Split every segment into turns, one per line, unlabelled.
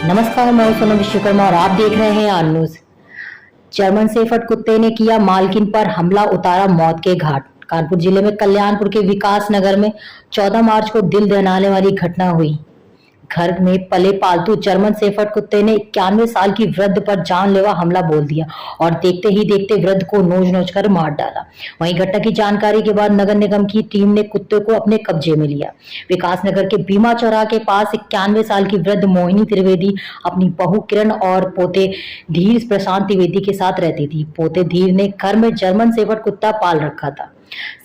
नमस्कार, मैं हूं सोनम विश्वकर्मा और आप देख रहे हैं आन न्यूज। जर्मन शेफर्ड कुत्ते ने किया मालकिन पर हमला, उतारा मौत के घाट। कानपुर जिले में कल्याणपुर के विकास नगर में 14 मार्च को दिल दहलाने वाली घटना हुई। घर में पले पालतू जर्मन शेफर्ड कुत्ते ने 91 साल की वृद्ध पर जानलेवा हमला बोल दिया और देखते ही देखते वृद्ध को नोच नोच कर मार डाला। वहीं घटना की जानकारी के बाद नगर निगम की टीम ने कुत्ते को अपने कब्जे में लिया। विकास नगर के बीमा चौराहे के पास 91 साल की वृद्ध मोहिनी त्रिवेदी अपनी बहू किरण और पोते धीर प्रशांत त्रिवेदी के साथ रहती थी। पोते धीर ने घर में जर्मन शेफर्ड कुत्ता पाल रखा था।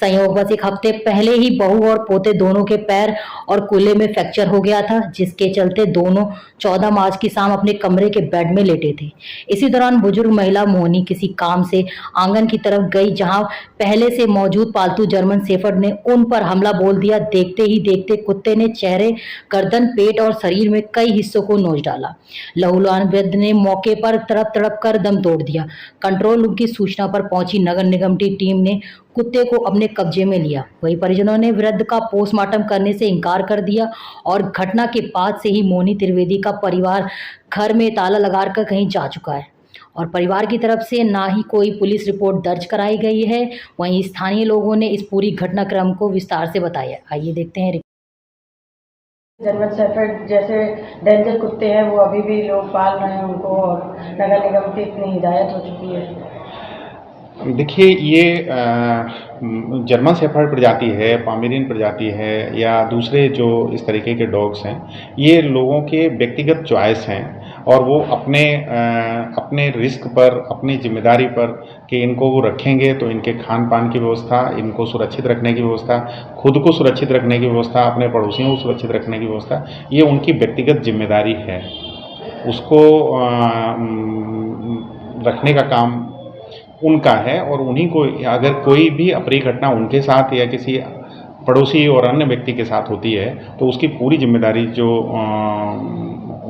संयोगवश एक हफ्ते पहले ही बहू और पोते दोनों के पैर और कूल्हे में फ्रैक्चर हो गया था, जिसके चलते दोनों 14 मार्च की शाम अपने कमरे के बेड में लेटे थे। इसी दौरान बुजुर्ग महिला मोहनी किसी काम से आंगन की तरफ गई, जहां पहले से मौजूद पालतू जर्मन शेफर्ड ने उन पर हमला बोल दिया। देखते ही देखते कुत्ते ने चेहरे, गर्दन, पेट और शरीर में कई हिस्सों को नोच डाला। लहूलुहान वृद्ध ने मौके पर तड़प तड़प कर दम तोड़ दिया। कंट्रोल रूम की सूचना पर पहुंची नगर निगम की टीम ने कुत्ते को अपने कब्जे में लिया। वहीं परिजनों ने वृद्ध का पोस्टमार्टम करने से इनकार कर दिया और घटना के बाद से ही मोहनी त्रिवेदी का परिवार घर में ताला लगाकर कहीं जा चुका है और परिवार की तरफ से ना ही कोई पुलिस रिपोर्ट दर्ज कराई गई है। वहीं स्थानीय लोगों ने इस पूरी घटनाक्रम को विस्तार से बताया। आइए देखते हैं।
जर्मन शेफर्ड जैसे डेंजर कुत्ते हैं वो अभी भी लोग पाल रहे हैं उनको, और नगर निगम की इतनी हिदायत हो चुकी है।
देखिए, ये जर्मन शेफर्ड प्रजाति है, पोमेरियन प्रजाति है या दूसरे जो इस तरीके के डॉग्स हैं, ये लोगों के व्यक्तिगत चॉइस हैं और वो अपने रिस्क पर, अपनी जिम्मेदारी पर कि इनको वो रखेंगे तो इनके खान पान की व्यवस्था, इनको सुरक्षित रखने की व्यवस्था, खुद को सुरक्षित रखने की व्यवस्था, अपने पड़ोसियों को सुरक्षित रखने की व्यवस्था, ये उनकी व्यक्तिगत जिम्मेदारी है। उसको रखने का काम उनका है और उन्हीं को, अगर कोई भी अप्रिय घटना उनके साथ या किसी पड़ोसी और अन्य व्यक्ति के साथ होती है तो उसकी पूरी जिम्मेदारी जो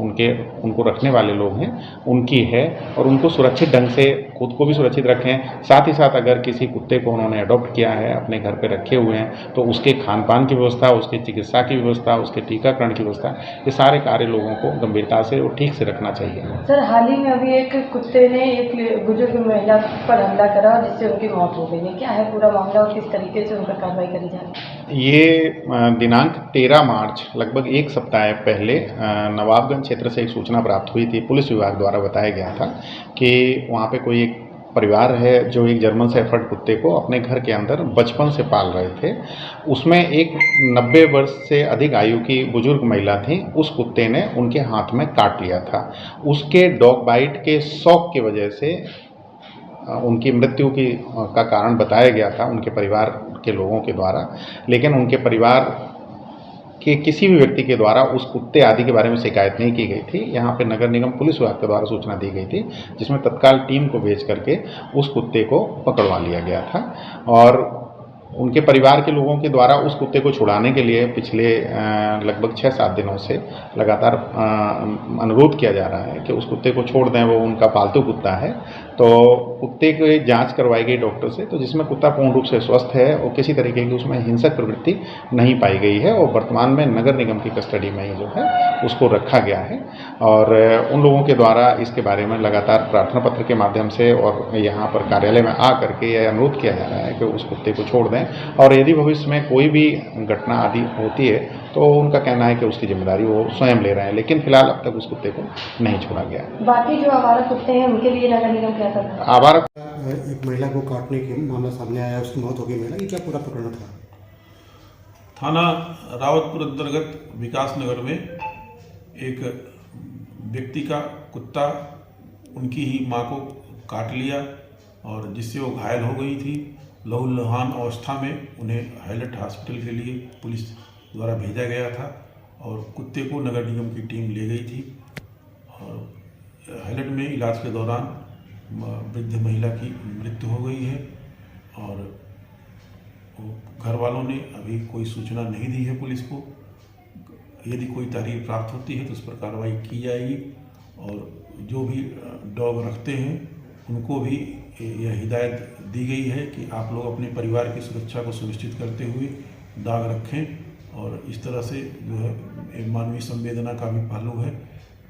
उनको रखने वाले लोग हैं उनकी है और उनको सुरक्षित ढंग से खुद को भी सुरक्षित रखें। साथ ही साथ अगर किसी कुत्ते को उन्होंने अडॉप्ट किया है, अपने घर पे रखे हुए हैं, तो उसके खान पान की व्यवस्था, उसकी चिकित्सा की व्यवस्था, उसके टीकाकरण की व्यवस्था, ये सारे कार्य लोगों को गंभीरता से और ठीक से रखना चाहिए।
सर, हाल ही में अभी एक कुत्ते ने एक बुजुर्ग महिला पर हमला करा जिससे उनकी मौत हो गई है। क्या है पूरा मामला और किस तरीके से उन पर कार्रवाई करी जा रही है?
ये दिनांक 13 मार्च लगभग एक सप्ताह पहले नवाबगंज क्षेत्र से एक सूचना प्राप्त हुई थी। पुलिस विभाग द्वारा बताया गया था कि वहाँ पे कोई एक परिवार है जो एक जर्मन शेफर्ड कुत्ते को अपने घर के अंदर बचपन से पाल रहे थे। उसमें एक 90 वर्ष से अधिक आयु की बुजुर्ग महिला थी। उस कुत्ते ने उनके हाथ में काट लिया था। उसके डॉग बाइट के शौक की वजह से उनकी मृत्यु का कारण बताया गया था उनके परिवार के लोगों के द्वारा, लेकिन उनके परिवार कि किसी भी व्यक्ति के द्वारा उस कुत्ते आदि के बारे में शिकायत नहीं की गई थी। यहाँ पे नगर निगम पुलिस विभाग के द्वारा सूचना दी गई थी, जिसमें तत्काल टीम को भेज करके उस कुत्ते को पकड़वा लिया गया था और उनके परिवार के लोगों के द्वारा उस कुत्ते को छुड़ाने के लिए पिछले लगभग 6-7 दिनों से लगातार अनुरोध किया जा रहा है कि उस कुत्ते को छोड़ दें, वो उनका पालतू कुत्ता है। तो कुत्ते की जांच करवाई गई डॉक्टर से, तो जिसमें कुत्ता पूर्ण रूप से स्वस्थ है और किसी तरीके की उसमें हिंसक प्रवृत्ति नहीं पाई गई है और वर्तमान में नगर निगम की कस्टडी में ही जो है उसको रखा गया है। और उन लोगों के द्वारा इसके बारे में लगातार प्रार्थना पत्र के माध्यम से और यहाँ पर कार्यालय में आ करके यह अनुरोध किया जा रहा है कि उस कुत्ते को छोड़ दें और यदि भविष्य में कोई भी घटना आदि होती है तो उनका कहना है कि उसकी जिम्मेदारी वो स्वयं ले रहे हैं, लेकिन फिलहाल अब तक उस कुत्ते को नहीं छोड़ा गया।
बाकी जो आवारा कुत्ते हैं उनके लिए नगर निगम क्या कर रहा है?
आवारा
एक महिला को काटने की मामला सामने आया, उसकी मौत हो गई। महिला ये क्या पूरा प्रकरण था?
थाना रावतपुर अंतर्गत विकास नगर में एक व्यक्ति का कुत्ता उनकी ही मां को काट लिया और जिससे वो घायल हो गई थी। लहूलुहान अवस्था में उन्हें हाईलाइट हॉस्पिटल के लिए पुलिस द्वारा भेजा गया था और कुत्ते को नगर निगम की टीम ले गई थी और हाईलाइट में इलाज के दौरान वृद्ध महिला की मृत्यु हो गई है और घर वालों ने अभी कोई सूचना नहीं दी है पुलिस को। यदि कोई तहरीर प्राप्त होती है तो उस पर कार्रवाई की जाएगी और जो भी डॉग रखते हैं उनको भी यह हिदायत दी गई है कि आप लोग अपने परिवार की सुरक्षा को सुनिश्चित करते हुए डॉग रखें और इस तरह से जो है मानवीय संवेदना का भी पहलू है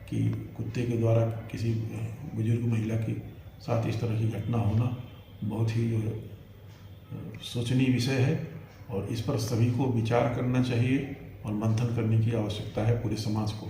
कि कुत्ते के द्वारा किसी बुजुर्ग महिला के साथ इस तरह की घटना होना बहुत ही जो है सोचनीय विषय है और इस पर सभी को विचार करना चाहिए और मंथन करने की आवश्यकता है पूरे समाज को।